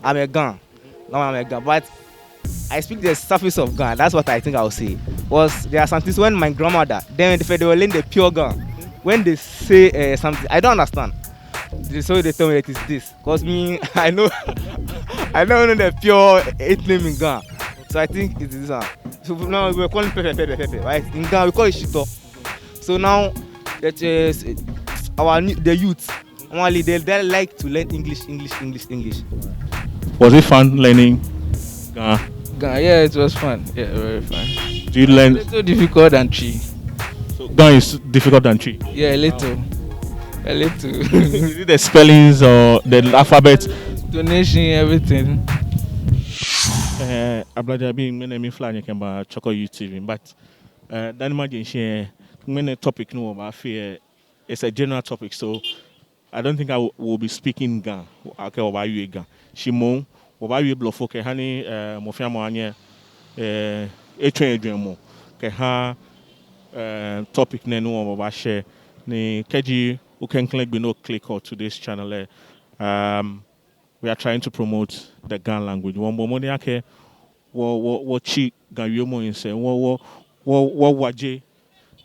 I'm a Gan. Now I'm a Gan. But I speak the surface of Gan. That's what I think I'll say. Was there are some things when my grandmother, then if they were learning the pure Gan, when they say something, I don't understand. So they tell me that it's this. Because me, I know, I don't know the pure eight name in Gan. So I think it is this one. So now we're calling pepe, right? In Gan, we call it shito. So now, that is the youth, only they like to learn English. Was it fun learning Ga? Yeah, it was fun. Yeah, very fun. Do you learn? A little difficult than tree. So Ga is difficult than tree. Yeah, a little. A little. Is it the spellings or the alphabet? Donation, everything. Ablaja bi mene mi fly nyeke ba Chorkor YouTube, but dan imagine share mene topic no about fear. It's a general topic, so I don't think will be speaking Ga. Okay, about you Ga. Shimo, about you blofo ke hani mofia mo anye etwen edwen mo ke ha topic ne no about share ni keji who can click below click or to this channel. We are trying to promote the Ga language. One more money ake what chi Ga yomo in say what waje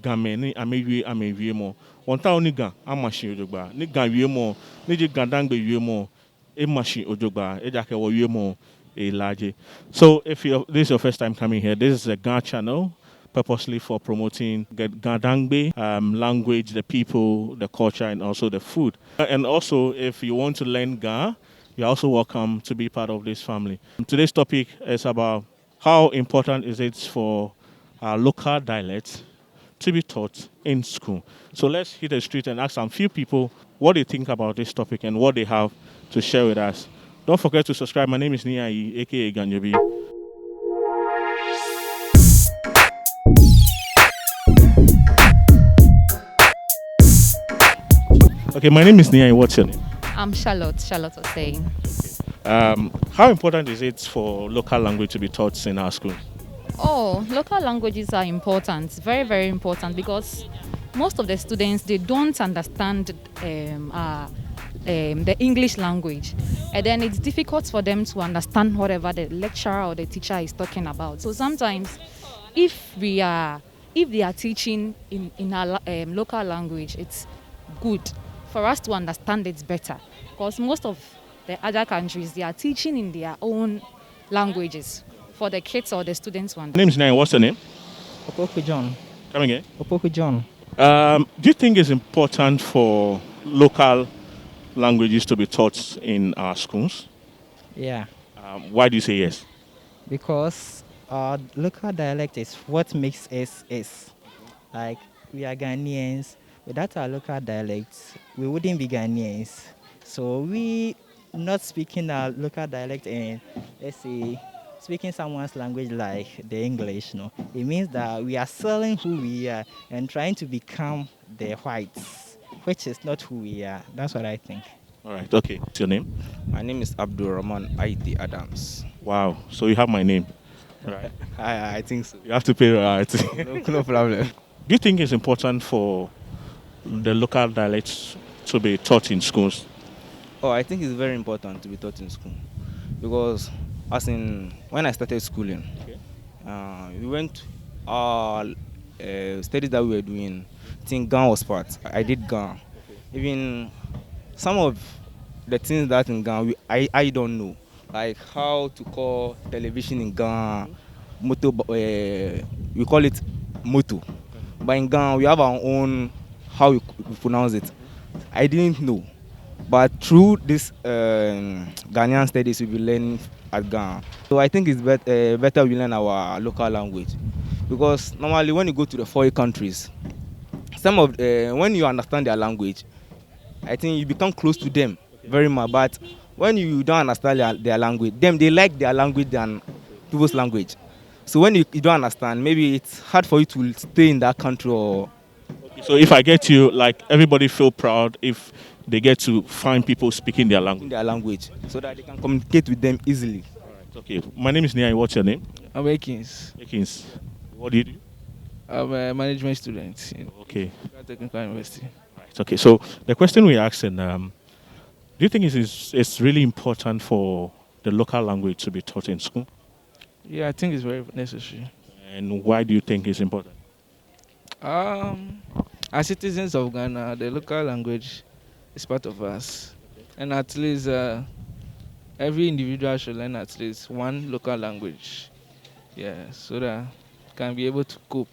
Game ni amewie mo. One ta oni Ga amashi ojogba. Ni Ga yomo ni je gandangbe yomo e mashi ojogba e jake wo yomo e large. So if this is your first time coming here, this is a Ga channel purposely for promoting Gadangbe language, the people, the culture, and also the food. And also, if you want to learn Ga, you're also welcome to be part of this family. Today's topic is about how important is it for our local dialects to be taught in school. So let's hit the street and ask some few people what they think about this topic and what they have to share with us. Don't forget to subscribe. My name is Niayi, aka Ganjobi. Okay, my name is Niayi. What's your name? I'm Charlotte was saying. How important is it for local language to be taught in our school? Oh, local languages are important, very, very important, because most of the students, they don't understand the English language. And then it's difficult for them to understand whatever the lecturer or the teacher is talking about. So sometimes if they are teaching in our local language, it's good for us to understand it better, because most of the other countries, they are teaching in their own languages for the kids or the students. My name is Nine. What's your name? Opoku John. Come again. Opoku John. Do you think it's important for local languages to be taught in our schools? Yeah, Why do you say yes? because our local dialect is what makes us. Like, we are Ghanaians. Without our local dialects, we wouldn't be Ghanaians. So we not speaking our local dialect and, let's say, speaking someone's language like the English, no, it means that we are selling who we are and trying to become the whites, which is not who we are. That's what I think. All right. Okay. What's your name? My name is Abdul Rahman IT Adams. Wow. So you have my name. Right. I think so. You have to pay royalty. No problem. Do you think it's important for the local dialects to be taught in schools? Oh, I think it's very important to be taught in school, because as in when I started schooling, we went studies that we were doing. I think Ghana was part. I did Ghana. Even some of the things that in Ghana I don't know, like how to call television in Ghana, moto. We call it moto, but in Ghana we have our own how we pronounce it. I didn't know, but through this Ghanaian studies we will learn at Ghana. So I think it's better we learn our local language, because normally when you go to the foreign countries, some of when you understand their language, I think you become close to them very much. But when you don't understand their language, they like their language than people's language. So when you don't understand, maybe it's hard for you to stay in that country. Or So if I get you, like everybody feel proud if they get to find people speaking their in language. their language, so that they can communicate with them easily. All right. Okay. My name is Niayi. What's your name? I'm Akins. Akins. What do you do? I'm a management student in Okay. Accra Technical University. Right. Okay. So the question we asked, and do you think it's really important for the local language to be taught in school? Yeah, I think it's very necessary. And why do you think it's important? Um, as citizens of Ghana, the local language is part of us, and at least every individual should learn at least one local language. Yeah, so that can be able to cope.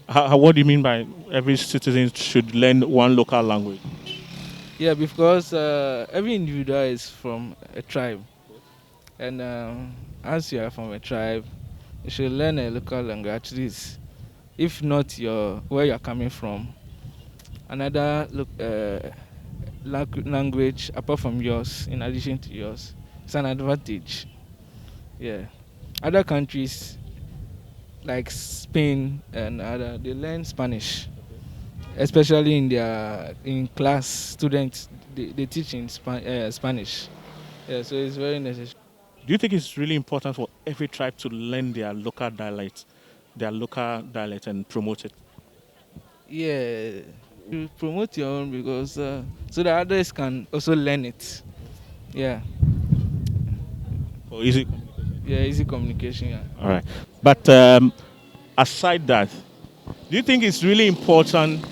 What do you mean by every citizen should learn one local language? Yeah, because every individual is from a tribe, and as you are from a tribe, you should learn a local language at least. If not your where you are coming from, another language apart from yours, in addition to yours, it's an advantage. Yeah, other countries like Spain and other they learn Spanish, especially in their in class students they teach in Spanish. Yeah, so it's very necessary. Do you think it's really important for every tribe to learn their local dialect and promote it? Yeah, you promote your own because so that others can also learn it. Yeah, For easy communication? yeah, easy communication. Yeah. All right. But aside that, do you think it's really important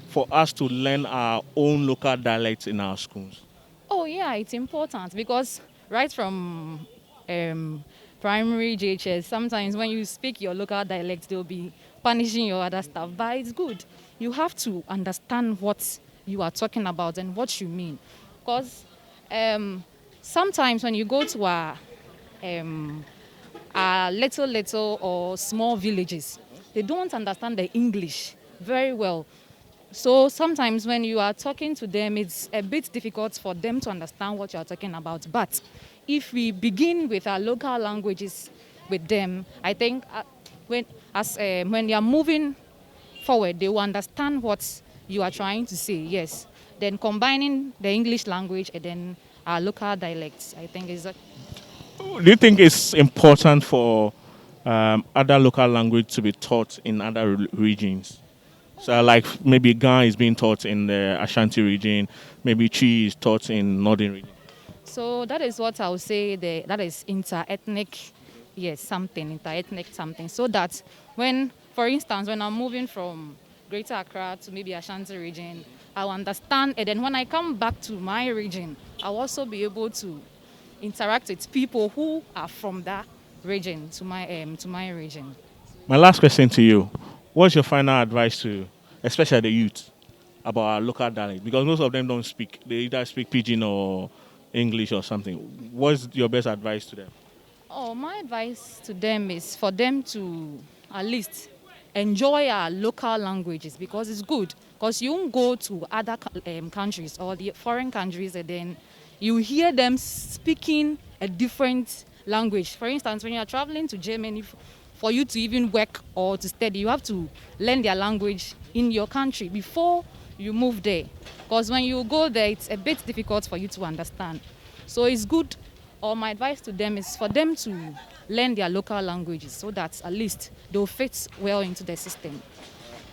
for us to learn our own local dialects in our schools? Oh yeah, it's important because right from um, primary JHS, sometimes when you speak your local dialect, they'll be punishing your other stuff. But it's good. You have to understand what you are talking about and what you mean, because um, sometimes when you go to um, little or small villages, they don't understand the English very well. So sometimes when you are talking to them, it's a bit difficult for them to understand what you are talking about. But if we begin with our local languages with them, I think when you are moving forward, they will understand what you are trying to say. Yes. Then combining the English language and then our local dialects, I think is Do you think it's important for other local language to be taught in other regions? So, like maybe Ga is being taught in the Ashanti region, maybe Chi is taught in Northern region. So that is what I would say. That is inter-ethnic, yes, something inter-ethnic something. So that when, for instance, when I'm moving from Greater Accra to maybe Ashanti region, I'll understand, and then when I come back to my region, I'll also be able to interact with people who are from that region to my region. My last question to you: what's your final advice to, especially the youth, about our local dialect? Because most of them don't speak; they either speak Pidgin or English or something. What's your best advice to them? Oh, my advice to them is for them to at least enjoy our local languages because it's good. Because you won't go to other countries or the foreign countries and then you hear them speaking a different language. For instance, when you're traveling to Germany, for you to even work or to study, you have to learn their language in your country before you move there. Because when you go there, it's a bit difficult for you to understand. So it's good, or my advice to them is for them to learn their local languages so that at least they'll fit well into the system.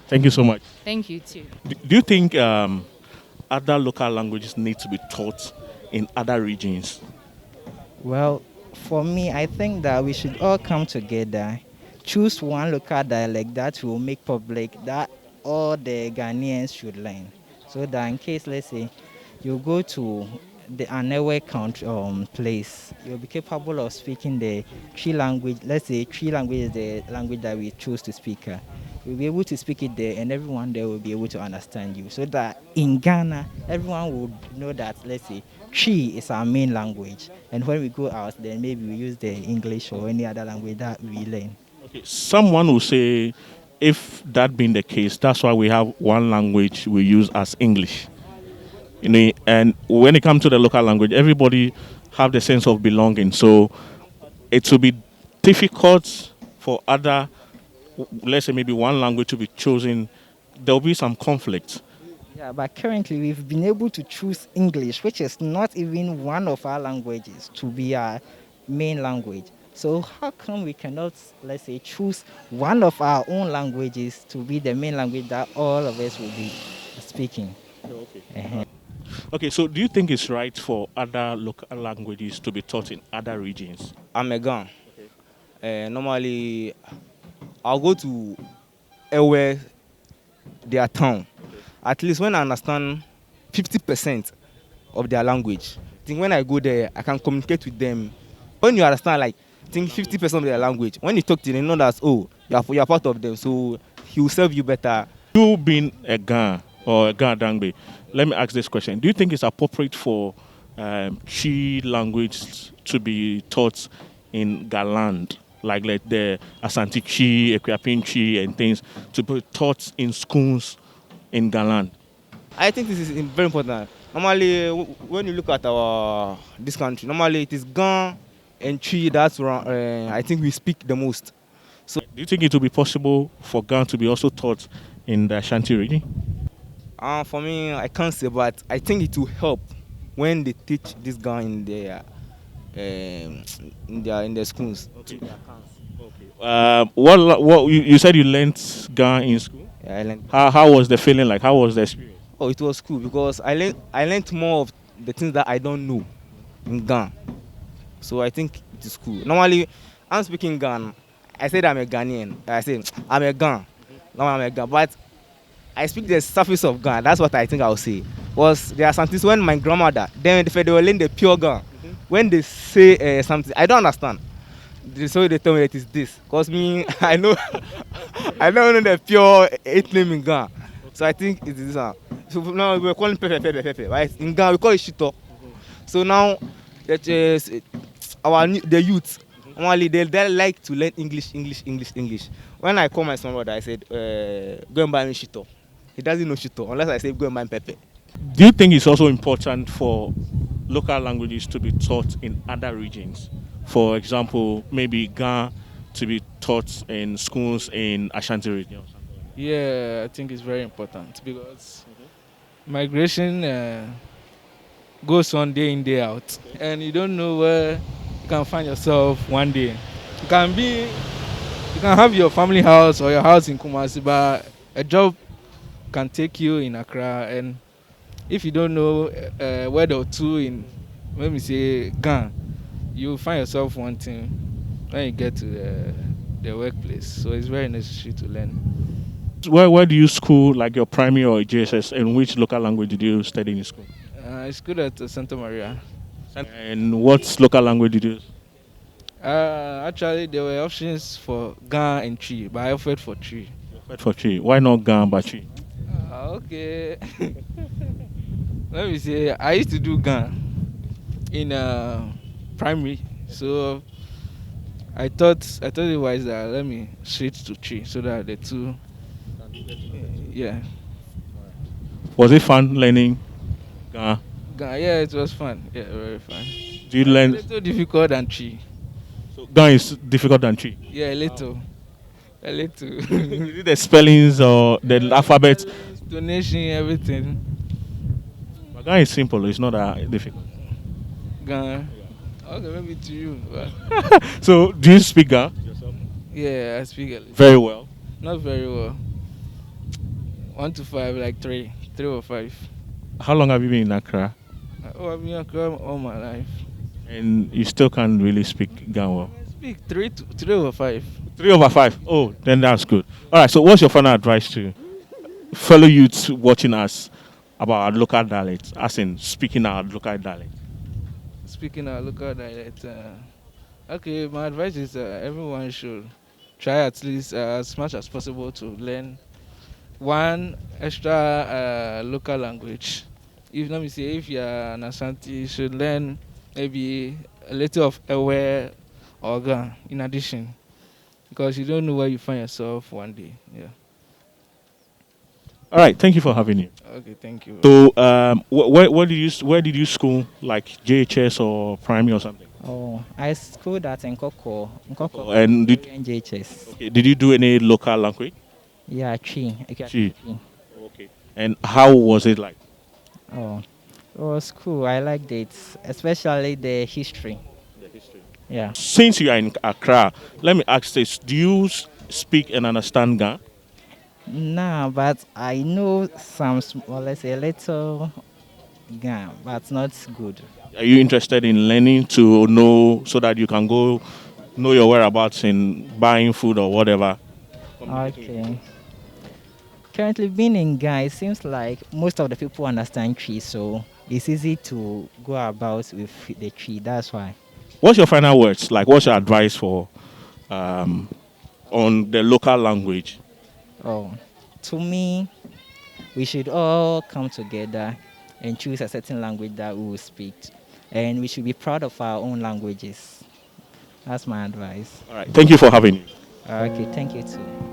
Thank you so much. Thank you too. Do you think other local languages need to be taught in other regions? Well, for me, I think that we should all come together, choose one local dialect that will make public that all the Ghanaians should learn. So that in case, let's say, you go to the another country place, you'll be capable of speaking the Tree language. Let's say Tree language is the language that we choose to speak. You'll be able to speak it there, and everyone there will be able to understand you. So that in Ghana, everyone would know that, let's say, Tree is our main language, and when we go out, then maybe we use the English or any other language that we learn. Okay, someone will say, if that being the case, that's why we have one language we use as English. You know, and when it comes to the local language, everybody have the sense of belonging. So it will be difficult for other, let's say maybe one language to be chosen. There will be some conflict. Yeah, but currently we've been able to choose English, which is not even one of our languages, to be our main language. So how come we cannot, let's say, choose one of our own languages to be the main language that all of us will be speaking? Okay. Uh-huh. Okay, so do you think it's right for other local languages to be taught in other regions? I'm a Ghan. Normally, I'll go to where their town. At least when I understand 50% of their language. I think when I go there, I can communicate with them. When you understand, like, I think 50% of their language, when you talk to them, you know that, oh, you're part of them, so he will serve you better. You being a Ghan or a Ghan Dangbe, let me ask this question. Do you think it's appropriate for Chi language to be taught in Galand, like the Asante Chi, Equiapin Chi, and things, to be taught in schools in Galand? I think this is very important. Normally, when you look at our this country, normally it is Gan and Chi that's I think we speak the most. So, Do you think it will be possible for Ghan to be also taught in the Ashanti region? for me, I can't say, but I think it will help when they teach this Gan in their schools. Okay. What you said you learnt Ghan in school? Yeah, I learned. How was the feeling like? How was the experience? Oh, it was cool because I learned more of the things that I don't know in Gan. So I think it is cool. Normally, I'm speaking Gan. I said I'm a Ghanaian. I say I'm a Gan. Now I'm a Gan. But I speak the surface of Gan. That's what I think I'll say. Was there are some things when my grandmother, then if they will learn the pure Gan. When they say something, I don't understand. So they tell me it is this. Cause me, I know, I don't know the pure eight name in Gan. So I think it is this one. So now we're calling pepe, right? In Gan we call it shito. So now that the youth, normally they like to learn English. When I call my son brother, I said, go and buy me shito. He doesn't know shito unless I say go and buy pepe. Do you think it's also important for local languages to be taught in other regions? For example, maybe Ghan to be taught in schools in Ashanti region. Or something like Yeah, I think it's very important because migration goes on day in day out, and you don't know where you can find yourself one day. You can have your family house or your house in Kumasi, but a job can take you in Accra, and if you don't know word or two in, let me say, Ghana, you find yourself wanting when you get to the workplace. So it's very necessary to learn. that. Where do you school, like your primary or JSS? In which local language did you study in school? It's good at Santa Maria. And what local language did you use? Actually, there were options for Ghana and Chi, but I opted for Chi. For Chi. Why not Ghan but Chi? Okay. Let me say, I used to do Ghana in primary, so I thought it was that let me switch to Chi so that the two, yeah, Was it fun learning Ghan? Ghana, yeah, it was fun, yeah, very fun. Do you A learn? little difficult than Chi, So Ghan is difficult than Chi. yeah, a little. Is it the spellings or the alphabet? Donation, everything. But Ghan is simple. It's not that difficult. Ghana. Okay, maybe to you. But So do you speak Ghan? yeah, I speak a little. Very well. Not very well. 1 to 5, like 3, 3 or 5. How long have you been in Accra? Oh, I've been in Accra all my life. And you still can't really speak Ghan well. I speak 3 or 5. 3/5. Oh, then that's good. All right. So, what's your final advice to fellow youths watching us about our local dialect, as in speaking our local dialect? Speaking our local dialect. Okay, my advice is everyone should try at least as much as possible to learn one extra local language. If let me say, if you're an Ashanti, you should learn maybe a little of Ewe or Ga in addition, because you don't know where you find yourself one day. Yeah. All right. Thank you for having you. Okay. Thank you. So, where did you school, like JHS or primary or something? Oh, I schooled at Chorkor. And JHS. okay, did you do any local language? Yeah, Chi. Chi. Okay. And how was it like? Oh, it was cool. I liked it, especially the history. Yeah. Since you are in Accra, let me ask this: do you speak and understand Ghan? Nah, but I know some, let's say, a little Ghana, but not good. Are you interested in learning to know so that you can go know your whereabouts in buying food or whatever? Okay. Currently being in Ghana, it seems like most of the people understand tree, so it's easy to go about with the tree. That's why. What's your final words? Like, what's your advice for um, on the local language? Oh, to me, we should all come together and choose a certain language that we will speak, and we should be proud of our own languages. That's my advice. All right. Thank you for having me. Okay, thank you too.